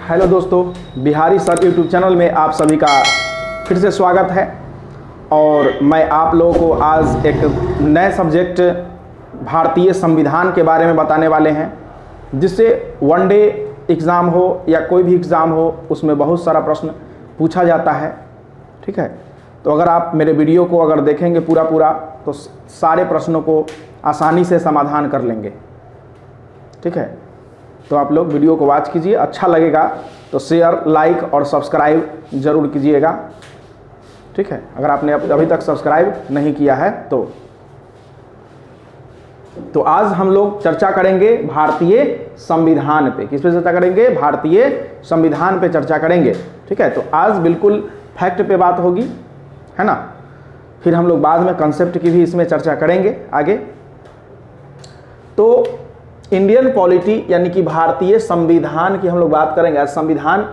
Hello दोस्तों, Bihari sir YouTube channel में आप सभी का फिर से स्वागत है। और मैं आप लोगों को आज एक नए सब्जेक्ट भारतीय संविधान के बारे में बताने वाले हैं, जिससे वनडे एग्ज़ाम हो या कोई भी एग्ज़ाम हो उसमें बहुत सारा प्रश्न पूछा जाता है। ठीक है, तो अगर आप मेरे वीडियो को अगर देखेंगे पूरा तो सारे प्रश्नों को आसानी से समाधान कर लेंगे। ठीक है, तो आप लोग वीडियो को वॉच कीजिए, अच्छा लगेगा तो शेयर, लाइक और सब्सक्राइब ज़रूर कीजिएगा। ठीक है, अगर आपने अभी तक सब्सक्राइब नहीं किया है तो आज हम लोग चर्चा करेंगे भारतीय संविधान पे। किस पे चर्चा करेंगे? भारतीय संविधान पे चर्चा करेंगे। ठीक है, तो आज बिल्कुल फैक्ट पे बात होगी, है ना। फिर हम लोग बाद में कंसेप्ट की भी इसमें चर्चा करेंगे आगे। तो इंडियन पॉलिटी यानी कि भारतीय संविधान की हम लोग बात करेंगे। आज संविधान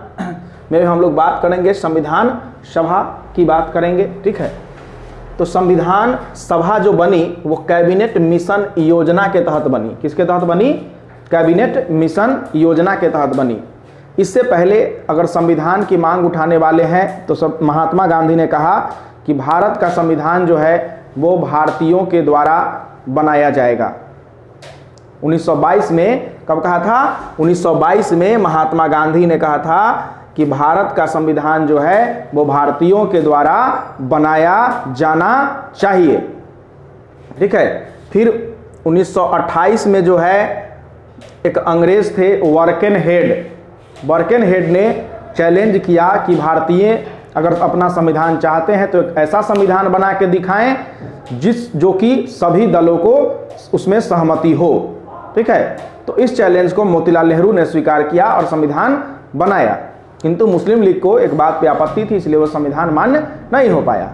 में हम लोग बात करेंगे, संविधान सभा की बात करेंगे। ठीक है, तो संविधान सभा जो बनी वो कैबिनेट मिशन योजना के तहत बनी। किसके तहत बनी? कैबिनेट मिशन योजना के तहत बनी। इससे पहले अगर संविधान की मांग उठाने वाले हैं तो सब महात्मा गांधी ने कहा कि भारत का संविधान जो है वो भारतीयों के द्वारा बनाया जाएगा। 1922 में कब कहा था? 1922 में महात्मा गांधी ने कहा था कि भारत का संविधान जो है वो भारतीयों के द्वारा बनाया जाना चाहिए। ठीक है, फिर 1928 में जो है एक अंग्रेज थे वर्केन हेड ने चैलेंज किया कि भारतीय अगर अपना संविधान चाहते हैं तो एक ऐसा संविधान बना के दिखाएं जो कि सभी दलों को उसमें सहमति हो। ठीक है, तो इस चैलेंज को मोतीलाल नेहरू ने स्वीकार किया और संविधान बनाया। किंतु मुस्लिम लीग को एक बात पे आपत्ति थी, इसलिए वो संविधान मान्य नहीं हो पाया।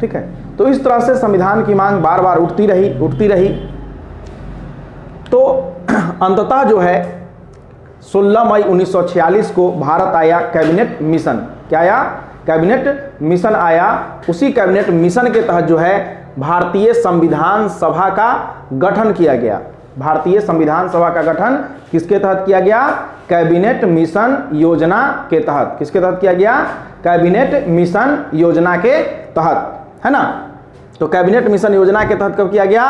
ठीक है, तो इस तरह से संविधान की मांग बार बार उठती रही। तो अंततः जो है 16 मई 1946 को भारत आया कैबिनेट मिशन। क्या आया? कैबिनेट मिशन आया। उसी कैबिनेट मिशन के तहत जो है भारतीय संविधान सभा का गठन किया गया। भारतीय संविधान सभा का गठन किसके तहत किया गया? कैबिनेट मिशन योजना के तहत। किसके तहत किया गया? कैबिनेट मिशन योजना के तहत, है ना। तो कैबिनेट मिशन योजना के तहत कब किया गया?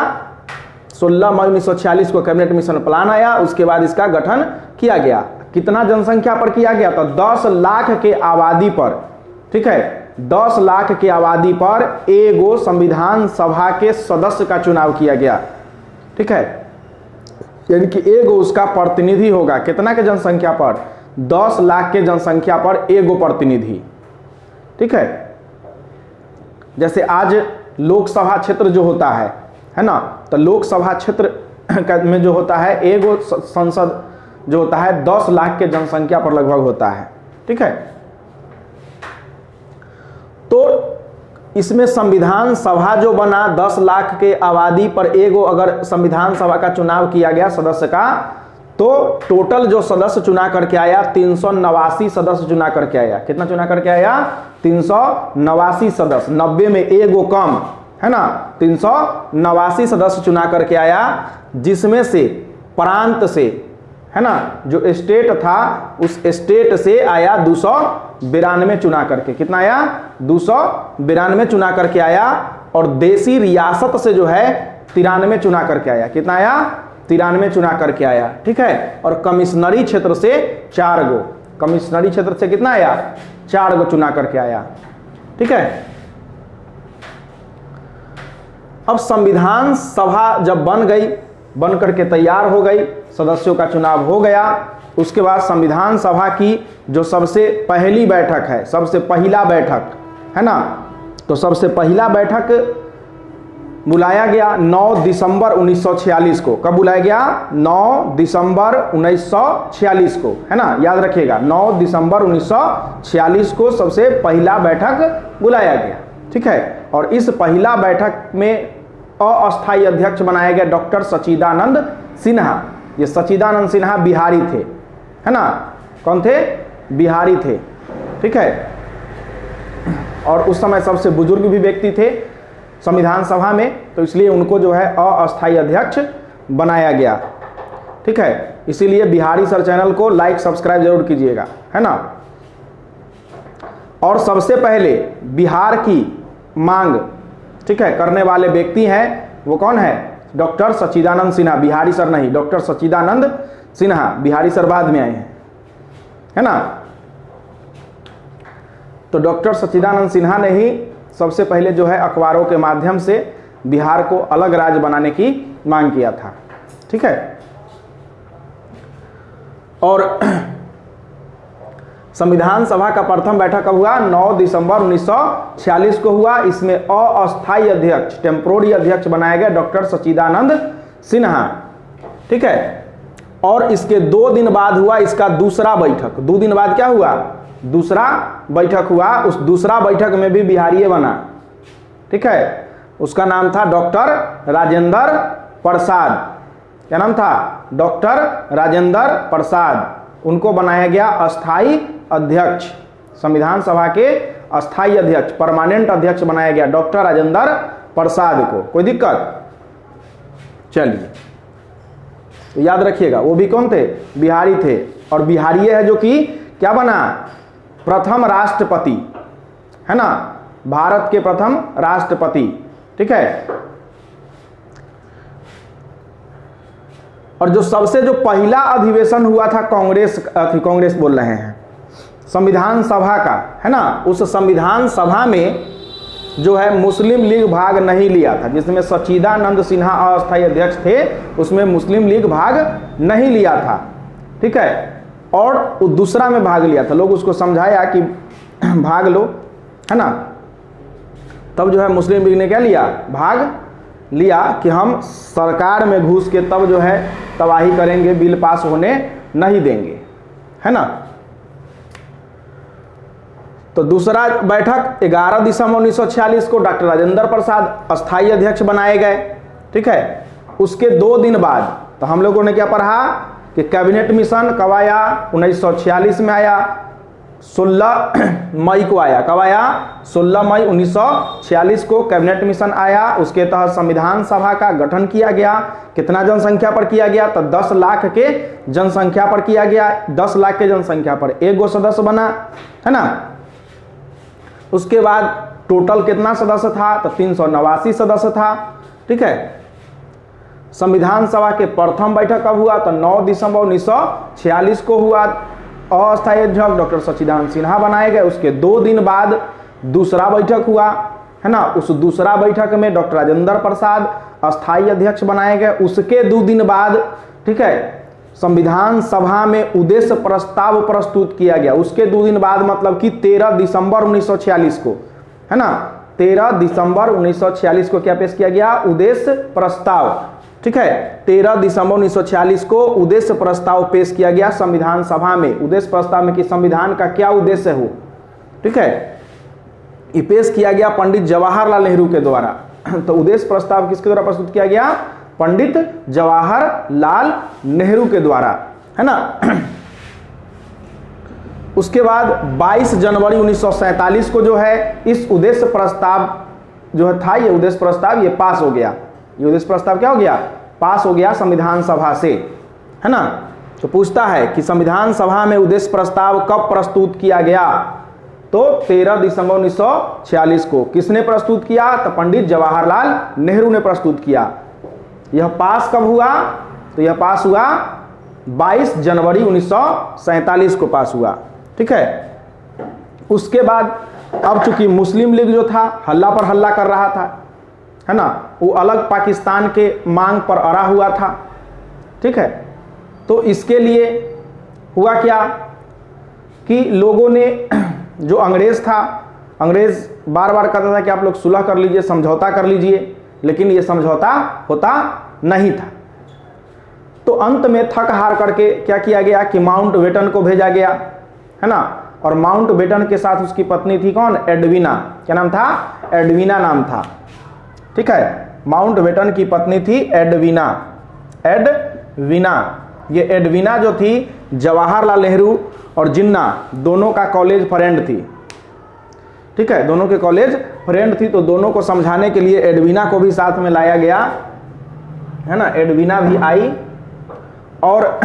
16 मई 1946 को कैबिनेट मिशन प्लान आया, उसके बाद इसका गठन किया गया। कितना जनसंख्या पर किया गया? तो 10 लाख के आबादी पर। ठीक है, 10 लाख की आबादी पर एगो संविधान सभा के सदस्य का चुनाव किया गया। ठीक है, यानी कि एगो उसका प्रतिनिधि होगा। कितना के जनसंख्या पर? 10 लाख के जनसंख्या पर एगो प्रतिनिधि। ठीक है, जैसे आज लोकसभा क्षेत्र जो होता है ना, तो लोकसभा क्षेत्र में जो होता है एगो संसद जो होता है 10 लाख के जनसंख्या पर लगभग होता है। ठीक है, तो इसमें संविधान सभा जो बना 10 लाख के आबादी पर एगो अगर संविधान सभा का चुनाव किया गया सदस्य का, तो टोटल जो सदस्य चुना करके आया 389 सदस्य चुना करके आया। कितना चुना करके आया? 389 सदस्य। 90 में एगो कम, है ना। 389 सदस्य चुना करके आया, जिसमें से प्रांत से, है ना, जो स्टेट था उस स्टेट से आया 292 चुना करके। कितना आया? 292 चुना करके आया। और देसी रियासत से जो है 93 चुना करके आया। कितना आया? 93 चुना करके आया। ठीक है, और कमिश्नरी क्षेत्र से 4 गो। कमिश्नरी क्षेत्र से कितना आया? 4 गो चुना करके आया। ठीक है, अब संविधान सभा जब बन करके तैयार हो गई, सदस्यों का चुनाव हो गया, उसके बाद संविधान सभा की जो सबसे पहली बैठक है, सबसे पहला बैठक है ना, तो सबसे पहला बैठक बुलाया गया 9 दिसंबर 1946 को। कब बुलाया गया? 9 दिसंबर 1946 को, है ना, याद रखिएगा। 9 दिसंबर 1946 को सबसे पहला बैठक बुलाया गया। ठीक है, और इस पहला बैठक में अस्थायी अध्यक्ष बनाया गया डॉक्टर सच्चिदानंद सिन्हा। ये सच्चिदानंद सिन्हा बिहारी थे, है ना। कौन थे? बिहारी थे। ठीक है, और उस समय सबसे बुजुर्ग भी व्यक्ति थे संविधान सभा में, तो इसलिए उनको जो है अस्थायी अध्यक्ष बनाया गया। ठीक है, इसीलिए बिहारी सर चैनल को लाइक सब्सक्राइब जरूर कीजिएगा, है ना। और सबसे पहले बिहार की मांग, ठीक है, करने वाले व्यक्ति हैं वो कौन है? डॉक्टर सच्चिदानंद सिन्हा। बिहारी सर नहीं, डॉक्टर सच्चिदानंद सिन्हा। बिहारी सर बाद में आए हैं, है ना। तो डॉक्टर सच्चिदानंद सिन्हा ने ही सबसे पहले जो है अखबारों के माध्यम से बिहार को अलग राज्य बनाने की मांग किया था, ठीक है। और संविधान सभा का प्रथम बैठक कब हुआ? 9 दिसंबर 1946 को हुआ। इसमें अस्थायी अध्यक्ष, टेम्पोररी अध्यक्ष बनाया गया डॉक्टर सच्चिदानंद सिन्हा, ठीक है। और इसके 2 दिन बाद हुआ इसका दूसरा बैठक। 2 दिन बाद क्या हुआ? दूसरा बैठक हुआ। उस दूसरा बैठक में भी बिहारी बना, ठीक है। उसका नाम था डॉक्टर राजेंद्र प्रसाद। क्या नाम था? डॉक्टर राजेंद्र प्रसाद। उनको बनाया गया अस्थाई अध्यक्ष, संविधान सभा के अस्थाई अध्यक्ष, परमानेंट अध्यक्ष बनाया गया डॉक्टर राजेंद्र प्रसाद को। कोई दिक्कत? चलिए, तो याद रखिएगा वो भी कौन थे? बिहारी थे। और बिहारी है जो कि क्या बना? प्रथम राष्ट्रपति, है ना, भारत के प्रथम राष्ट्रपति, ठीक है। और जो सबसे जो पहला अधिवेशन हुआ था कांग्रेस बोल रहे हैं, संविधान सभा का, है ना, उस संविधान सभा में जो है मुस्लिम लीग भाग नहीं लिया था। जिसमें सच्चिदानंद सिन्हा अस्थायी अध्यक्ष थे, उसमें मुस्लिम लीग भाग नहीं लिया था, ठीक है। और दूसरा में भाग लिया था। लोग उसको समझाया कि भाग लो, है ना। तब जो है मुस्लिम लीग ने क्या लिया? भाग लिया कि हम सरकार में घुस के तब जो है तबाही करेंगे, बिल पास होने नहीं देंगे, है ना। तो दूसरा बैठक 11 दिसंबर 1946 को डॉक्टर राजेंद्र प्रसाद अस्थायी अध्यक्ष बनाए गए, ठीक है। उसके 2 दिन बाद तो हम लोगों ने क्या पढ़ा कि कैबिनेट मिशन कब आया? 1946 में आया, 16 मई को आया। कब आया? 16 मई 1946 को कैबिनेट मिशन आया। उसके तहत संविधान सभा का गठन किया गया। कितना जनसंख्या पर किया गया? तो 10 लाख के जनसंख्या पर किया गया। 10 लाख के जनसंख्या पर 1 सदस्य बना, है ना। उसके बाद टोटल कितना सदस्य था? तो 389 सदस्य था, ठीक है। संविधान सभा के प्रथम बैठक कब हुआ? तो 9 दिसंबर 1946 को हुआ। अस्थायी अध्यक्ष डॉक्टर सच्चिदानंद सिन्हा बनाए गए। उसके 2 दिन बाद दूसरा बैठक हुआ, है ना। उस दूसरा बैठक में डॉक्टर राजेंद्र प्रसाद अस्थायी अध्यक्ष बनाए गए। उसके 2 दिन बाद, ठीक है, संविधान सभा में उद्देश्य प्रस्ताव प्रस्तुत किया गया। उसके 2 दिन बाद मतलब कि 13 दिसंबर 1946 को, है ना, 13 दिसंबर 1946 को क्या पेश किया गया? उद्देश्य प्रस्ताव, ठीक है। 13 दिसंबर 1946 को उद्देश्य प्रस्ताव पेश किया गया संविधान सभा में। उद्देश्य प्रस्ताव में कि संविधान का क्या उद्देश्य हो, ठीक है, ये पेश किया गया पंडित जवाहरलाल नेहरू के द्वारा। तो उद्देश्य प्रस्ताव किसके द्वारा प्रस्तुत किया गया? पंडित जवाहरलाल नेहरू के द्वारा, है ना। उसके बाद 22 जनवरी 1947 को जो है इस उद्देश्य प्रस्ताव जो है था, ये उद्देश्य प्रस्ताव ये पास हो गया। ये उद्देश्य प्रस्ताव क्या हो गया? पास हो गया संविधान सभा से, है ना। तो पूछता है कि संविधान सभा में उद्देश्य प्रस्ताव कब प्रस्तुत किया गया? तो 13 दिसंबर 1946 को। किसने प्रस्तुत किया? तो पंडित जवाहरलाल नेहरू ने प्रस्तुत किया। यह पास कब हुआ? तो यह पास हुआ 22 जनवरी 1947 को पास हुआ, ठीक है। उसके बाद अब चूंकि मुस्लिम लीग जो था हल्ला पर हल्ला कर रहा था, है ना, वो अलग पाकिस्तान के मांग पर अड़ा हुआ था, ठीक है। तो इसके लिए हुआ क्या कि लोगों ने, जो अंग्रेज था, अंग्रेज बार बार कहता था कि आप लोग सुलह कर लीजिए, समझौता कर लीजिए, लेकिन ये समझौता होता नहीं था। तो अंत में थक हार करके क्या किया गया कि माउंट बेटन को भेजा गया, है ना। और माउंट बेटन के साथ उसकी पत्नी थी कौन? एडविना। क्या नाम था? एडविना नाम था, ठीक है। माउंट बेटन की पत्नी थी एडविना। एडविना, ये एडविना जो थी जवाहरलाल नेहरू और जिन्ना दोनों का कॉलेज फ्रेंड थी, ठीक है, दोनों के कॉलेज फ्रेंड थी। तो दोनों को समझाने के लिए एडविना को भी साथ में लाया गया, है ना। एडविना भी आई और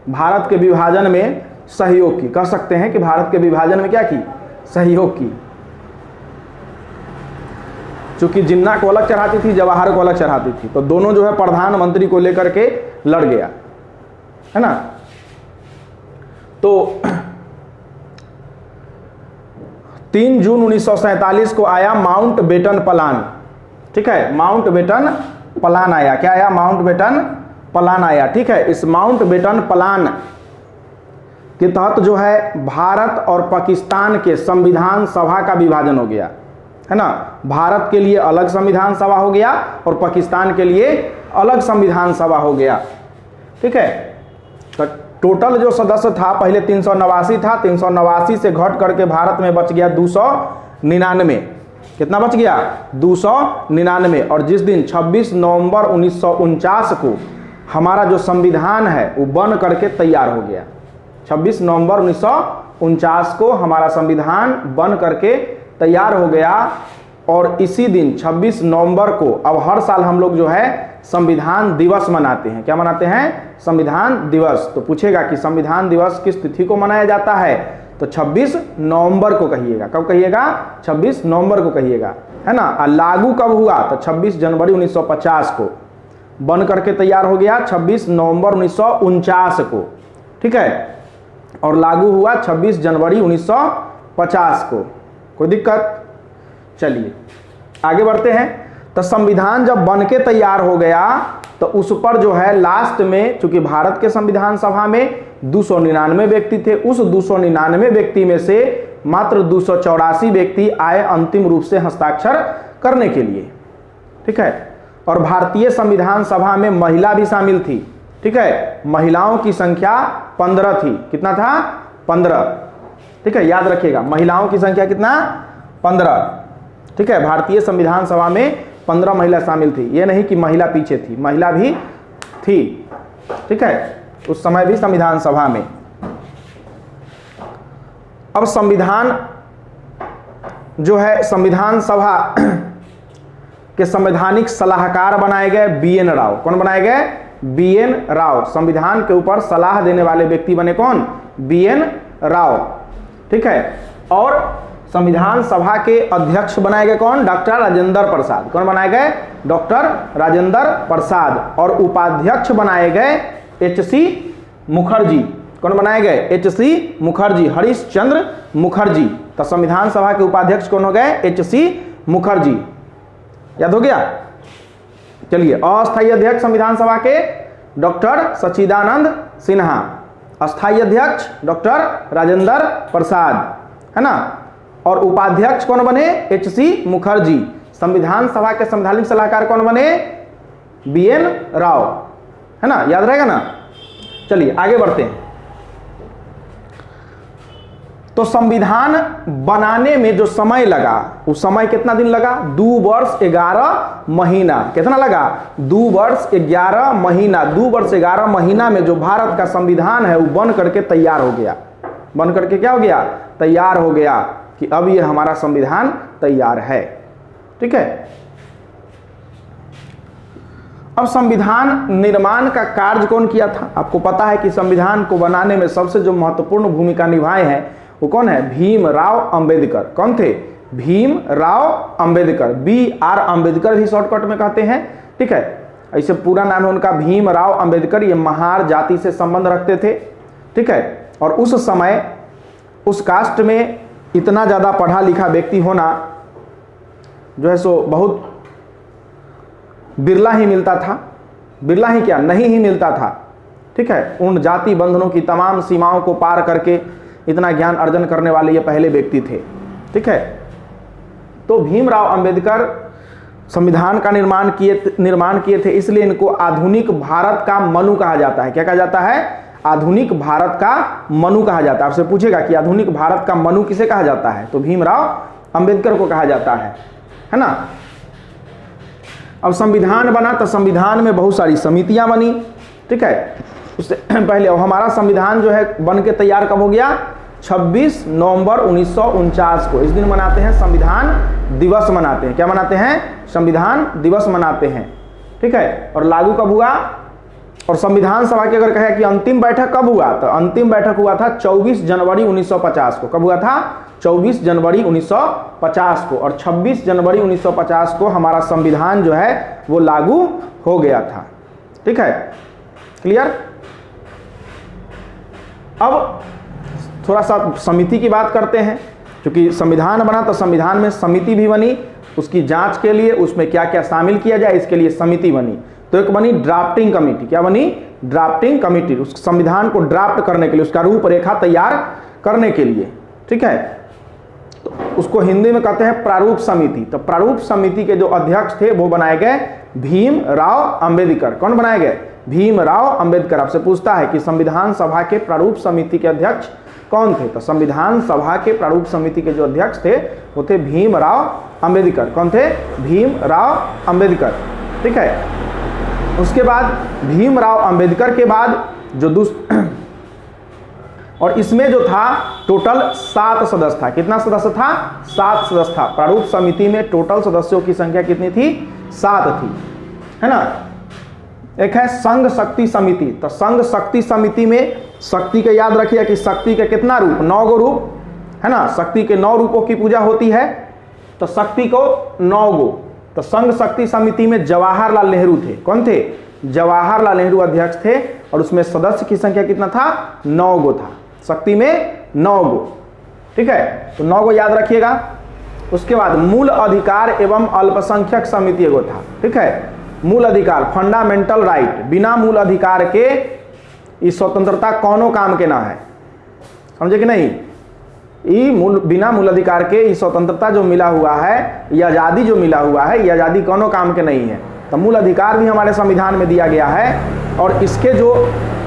भारत के विभाजन में सहयोग की, कह सकते हैं कि भारत के विभाजन में क्या की, सहयोग की। चूंकि जिन्ना को अलग चढ़ाती थी, जवाहर को अलग चढ़ाती थी, तो दोनों जो है प्रधानमंत्री को लेकर के लड़ गया, है ना। तो 3 जून 1947 को आया माउंट बेटन प्लान, ठीक है, माउंट बेटन प्लान आया। क्या आया? माउंट बेटन प्लान आया, ठीक है। इस माउंट बेटन प्लान के तहत जो है भारत और पाकिस्तान के संविधान सभा का विभाजन हो गया, है ना। भारत के लिए अलग संविधान सभा हो गया और पाकिस्तान के लिए अलग संविधान सभा हो गया, ठीक है। तो टोटल जो सदस्य था पहले 389 था, 389 से घट करके भारत में बच गया 299। कितना बच गया? 299। और जिस दिन 26 नवंबर 1949 को हमारा जो संविधान है वो बन करके तैयार हो गया। 26 नवंबर 1949 को हमारा संविधान बन करके तैयार हो गया। और इसी दिन 26 नवंबर को अब हर साल हम लोग जो है संविधान दिवस मनाते हैं। क्या मनाते हैं? संविधान दिवस। तो पूछेगा कि संविधान दिवस किस तिथि को मनाया जाता है, तो 26 नवंबर को कहिएगा। कब कहिएगा? 26 नवंबर को कहिएगा, है ना। और लागू कब हुआ? तो 26 जनवरी 1950 को बन करके तैयार हो गया, 26 नवंबर 1949 को, ठीक है। और लागू हुआ 26 जनवरी 1950 को। कोई दिक्कत? चलिए आगे बढ़ते हैं। तो संविधान जब बन के तैयार हो गया तो उस पर जो है लास्ट में, चूंकि भारत के संविधान सभा में 299 व्यक्ति थे, उस 299 व्यक्ति में से मात्र 284 व्यक्ति आए अंतिम रूप से हस्ताक्षर करने के लिए, ठीक है। और भारतीय संविधान सभा में महिला भी शामिल थी, ठीक है। महिलाओं की संख्या 15 थी। कितना था? 15, ठीक है, याद रखिएगा। महिलाओं की संख्या कितना? 15, ठीक है। भारतीय संविधान सभा में 15 महिला शामिल थी। ये नहीं कि महिला पीछे थी, महिला भी थी, ठीक है, उस समय भी संविधान सभा में। अब संविधान जो है, संविधान सभा के संवैधानिक सलाहकार बनाए गए BN राव। कौन बनाए गए? BN राव। संविधान के ऊपर सलाह देने वाले व्यक्ति बने कौन? BN राव, ठीक है। और संविधान सभा के अध्यक्ष बनाए गए कौन? डॉक्टर राजेंद्र प्रसाद। कौन बनाए गए? डॉक्टर राजेंद्र प्रसाद। और उपाध्यक्ष बनाए गए HC मुखर्जी। कौन बनाए गए? HC मुखर्जी, हरीश चंद्र मुखर्जी। तो संविधान सभा के उपाध्यक्ष कौन हो गए? HC मुखर्जी। याद हो गया? चलिए, अस्थायी अध्यक्ष संविधान सभा के डॉक्टर सच्चिदानंद सिन्हा, अस्थायी अध्यक्ष डॉक्टर राजेंद्र प्रसाद, है ना। और उपाध्यक्ष कौन बने? HC मुखर्जी। संविधान सभा के संवैधानिक सलाहकार कौन बने? BN राव, है ना, याद रहेगा ना। चलिए आगे बढ़ते हैं। तो संविधान बनाने में जो समय लगा, वो समय कितना दिन लगा? 2 वर्ष 11 महीना। कितना लगा? 2 वर्ष 11 महीना। 2 वर्ष 11 महीना में जो भारत का संविधान है वो बन करके तैयार हो गया। बन करके क्या हो गया? तैयार हो गया कि अब ये हमारा संविधान तैयार है, ठीक है। अब संविधान निर्माण का कार्य कौन किया था? आपको पता है कि संविधान को बनाने में सबसे जो महत्वपूर्ण भूमिका निभाए हैं वो कौन है? भीमराव अंबेडकर। कौन थे? भीमराव अंबेडकर। BR अंबेडकर भी शॉर्टकट में कहते हैं, ठीक है। ऐसे पूरा नाम है उनका भीमराव अंबेडकर। ये महार जाति से संबंध रखते थे, ठीक है। और उस समय उस कास्ट में इतना ज्यादा पढ़ा लिखा व्यक्ति होना जो है सो बहुत बिरला ही मिलता था। बिरला ही क्या, नहीं ही मिलता था, ठीक है। उन जाति बंधनों की तमाम सीमाओं को पार करके इतना ज्ञान अर्जन करने वाले ये पहले व्यक्ति थे, ठीक है। तो भीमराव अंबेडकर संविधान का निर्माण किए थे, इसलिए इनको आधुनिक भारत का मनु कहा जाता है। क्या कहा जाता है? आधुनिक भारत का मनु कहा जाता है। आपसे पूछेगा कि आधुनिक भारत का मनु किसे कहा जाता है, तो भीमराव अंबेडकर को कहा जाता है ना। अब संविधान बना तो संविधान में बहुत सारी समितियां बनी, ठीक है। उससे पहले हमारा संविधान जो है बन के तैयार कब हो गया? 26 नवंबर 1949 को। इस दिन मनाते हैं संविधान दिवस मनाते हैं। क्या मनाते हैं? संविधान दिवस मनाते हैं, ठीक है। और लागू कब हुआ? और संविधान सभा की अगर कहे कि अंतिम बैठक कब हुआ, तो अंतिम बैठक हुआ था 24 जनवरी 1950 को। कब हुआ था? 24 जनवरी 1950 को। और 26 जनवरी 1950 को हमारा संविधान जो है वो लागू हो गया था। ठीक है, क्लियर। अब थोड़ा सा समिति की बात करते हैं। क्योंकि संविधान बना तो संविधान में समिति भी बनी, उसकी जांच के लिए उसमें क्या क्या शामिल किया जाए इसके लिए समिति बनी। तो एक बनी ड्राफ्टिंग कमेटी। क्या बनी? Drafting committee. उस संविधान को ड्राफ्ट करने के लिए, उसका रूपरेखा तैयार करने के लिए। ठीक है, तो उसको हिंदी में कहते हैं प्रारूप समिति। तो प्रारूप समिति के जो अध्यक्ष थे वो बनाए गए भीमराव अंबेडकर। कौन बनाए गए? भीमराव अंबेडकर। आपसे पूछता है कि संविधान सभा के प्रारूप समिति के अध्यक्ष कौन थे, तो संविधान सभा के प्रारूप समिति के जो अध्यक्ष थे वो थे भीमराव अंबेडकर। कौन थे? भीमराव अंबेडकर। ठीक है, उसके बाद भीमराव अंबेडकर के बाद जो और इसमें जो था टोटल 7 सदस्य था। कितना सदस्य था? 7 सदस्य था। प्रारूप समिति में टोटल सदस्यों की संख्या कितनी थी? 7 थी, है ना। एक है संघ शक्ति समिति। तो संघ शक्ति समिति में शक्ति के याद रखिए कि शक्ति के कितना रूप? 9 गो रूप, है ना। शक्ति के 9 रूपों की पूजा होती है, तो शक्ति को 9 गो। तो संघ शक्ति समिति में जवाहरलाल नेहरू थे। कौन थे? जवाहरलाल नेहरू अध्यक्ष थे। और उसमें सदस्य की संख्या कितना था? 9 गो था। शक्ति में 9 गो। ठीक है, तो 9 गो याद रखिएगा। उसके बाद मूल अधिकार एवं अल्पसंख्यक समिति एगो था। ठीक है, मूल अधिकार, फंडामेंटल राइट। बिना मूल अधिकार के इस स्वतंत्रता कौनो काम के ना है, समझे कि नहीं। बिना मूल अधिकार के इस स्वतंत्रता जो मिला हुआ है, ये आज़ादी जो मिला हुआ है, ये आज़ादी कौनो काम के नहीं है। तो मूल अधिकार भी हमारे संविधान में दिया गया है। और इसके जो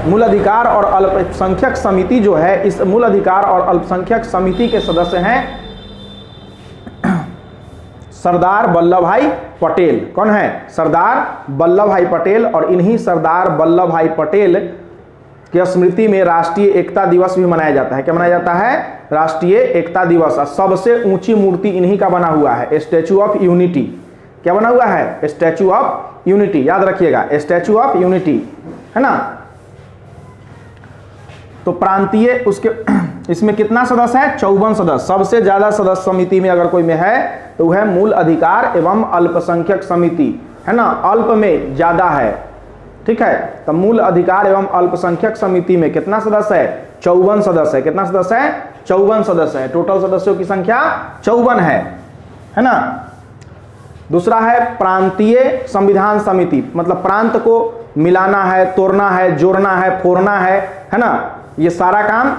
मूल अधिकार और अल्पसंख्यक समिति जो है, इस मूल अधिकार और अल्पसंख्यक समिति के सदस्य हैं सरदार वल्लभ भाई पटेल। कौन है? सरदार वल्लभ भाई पटेल। और इन्हीं सरदार वल्लभ भाई पटेल की स्मृति में राष्ट्रीय एकता दिवस भी मनाया जाता है। क्या मनाया जाता है? राष्ट्रीय एकता दिवस। सबसे ऊंची मूर्ति इन्हीं का बना हुआ है, स्टैचू ऑफ यूनिटी। क्या बना हुआ है? Statue of unity. याद रखिएगा, स्टैचू ऑफ यूनिटी, है ना। तो प्रांतीय उसके इसमें कितना सदस्य है? 54 सदस्य। सबसे ज्यादा सदस्य समिति में अगर कोई में है तो वह मूल अधिकार एवं अल्पसंख्यक समिति, है ना। अल्प में ज्यादा है। ठीक है, तो मूल अधिकार एवं अल्पसंख्यक समिति में कितना सदस्य है? 54 सदस्य है। कितना सदस्य है? 54 सदस्य है। टोटल सदस्यों की संख्या 54 है ना। दूसरा है प्रांतीय संविधान समिति। मतलब प्रांत को मिलाना है, तोड़ना है, जोड़ना है, फोड़ना है ना। ये सारा काम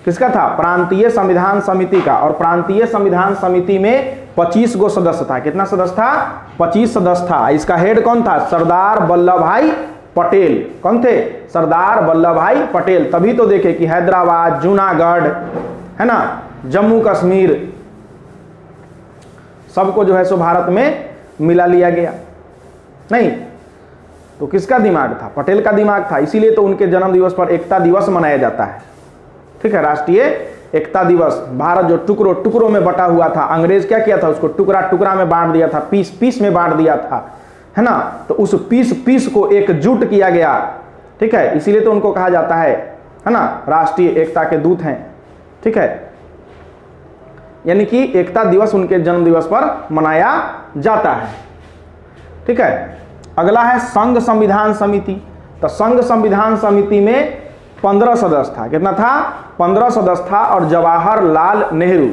किसका था? प्रांतीय संविधान समिति का। और प्रांतीय संविधान समिति में 25 गो सदस्य था। कितना सदस्य था? 25 सदस्य था। इसका हेड कौन था? सरदार वल्लभ भाई पटेल। कौन थे? सरदार वल्लभ भाई पटेल। तभी तो देखे कि हैदराबाद, जूनागढ़, है ना, जम्मू कश्मीर, सबको जो है सो भारत में मिला लिया गया। नहीं तो किसका दिमाग था? पटेल का दिमाग था। इसीलिए तो उनके जन्म दिवस पर एकता दिवस मनाया जाता है। ठीक है, राष्ट्रीय एकता दिवस। भारत जो टुकड़ों टुकड़ों में बटा हुआ था, अंग्रेज क्या किया था? उसको टुकड़ा टुकड़ा में बांट दिया था, पीस पीस में बांट दिया था, है ना। तो उस पीस पीस को एकजुट किया गया। ठीक है, इसीलिए तो उनको कहा जाता है ना, राष्ट्रीय एकता के दूत हैं। ठीक है, यानी कि एकता दिवस उनके जन्म दिवस पर मनाया जाता है। ठीक है, अगला है संघ संविधान समिति। तो संघ संविधान समिति में 15 सदस्य था। कितना था? 15 सदस्य था। और जवाहरलाल नेहरू,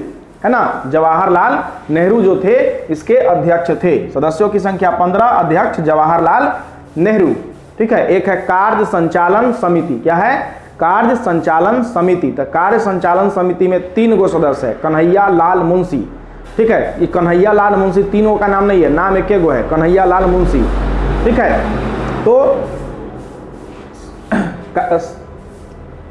है ना, जवाहरलाल नेहरू जो थे इसके अध्यक्ष थे। सदस्यों की संख्या 15, अध्यक्ष जवाहरलाल नेहरू। ठीक है, एक है कार्य संचालन समिति। क्या है? कार्य संचालन समिति। तो कार्य संचालन समिति में 3 गो सदस्य है, कन्हैया लाल मुंशी। ठीक है, ये कन्हैया लाल मुंशी तीनों का नाम नहीं है, नाम एक गो है, कन्हैया लाल मुंशी। ठीक है, तो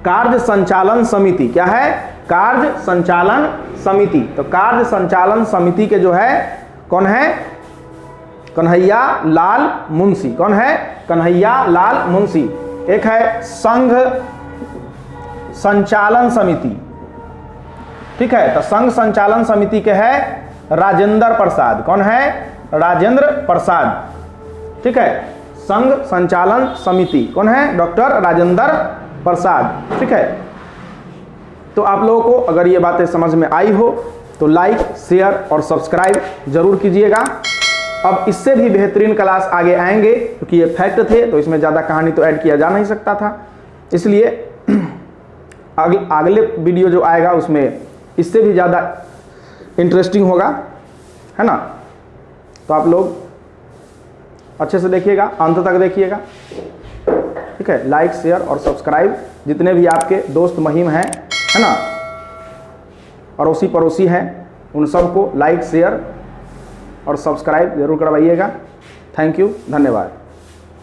कार्य संचालन समिति क्या है? कार्य संचालन समिति। तो कार्य संचालन समिति के जो है कौन है? कन्हैया लाल मुंशी। कौन है? कन्हैया लाल मुंशी। एक है संघ संचालन समिति। ठीक है, तो संघ संचालन समिति के है राजेंद्र प्रसाद। कौन है? राजेंद्र प्रसाद। ठीक है, संघ संचालन समिति। कौन है? डॉक्टर राजेंद्र प्रसाद। ठीक है, तो आप लोगों को अगर ये बातें समझ में आई हो तो लाइक, शेयर और सब्सक्राइब जरूर कीजिएगा। अब इससे भी बेहतरीन क्लास आगे आएंगे, क्योंकि ये फैक्ट थे तो इसमें ज़्यादा कहानी तो ऐड किया जा नहीं सकता था, इसलिए अगले वीडियो जो आएगा उसमें इससे भी ज़्यादा इंटरेस्टिंग होगा, है ना। तो आप लोग अच्छे से देखिएगा, अंत तक देखिएगा। ठीक है, लाइक, शेयर और सब्सक्राइब जितने भी आपके दोस्त महिम हैं, है ना, अड़ोसी पड़ोसी हैं, उन सबको लाइक, शेयर और सब्सक्राइब जरूर करवाइएगा। थैंक यू, धन्यवाद।